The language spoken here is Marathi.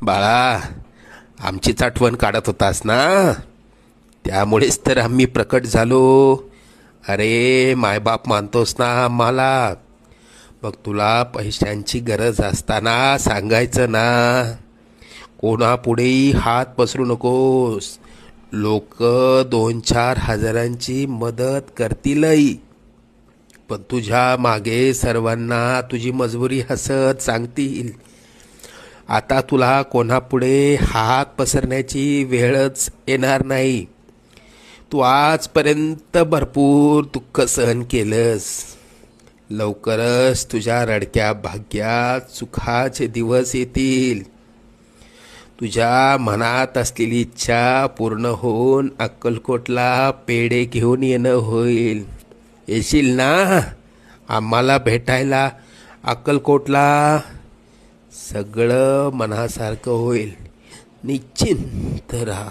बाळा, आमचीच आठवण काढत होतास ना, त्यामुळेच तर आम्ही प्रकट झालो. अरे मायबाप मानतोस ना आम्हाला, मग तुला पैशांची गरज असताना सांगायचं ना. कोणापुढेही हात पसरू नकोस. लोक 2-4 हजारांची मदत करतीलही, पण तुझ्या मागे सर्वांना तुझी मजबुरी हसत सांगतील. आता तुला कोणापुढे हात पसरण्याची वेळच येणार नाही. तू आजपर्यंत भरपूर दुःख सहन केलंस. लवकरच तुझ्या रडक्या भाग्यात सुखाचे दिवस येतील. तुझ्या मनात असलेली इच्छा पूर्ण होऊन अक्कलकोटला पेढे घेऊन येणं होईल. येशील ना आम्हाला भेटायला अक्कलकोटला? सगळं मनासारखं होईल. निश्चिंत राहा.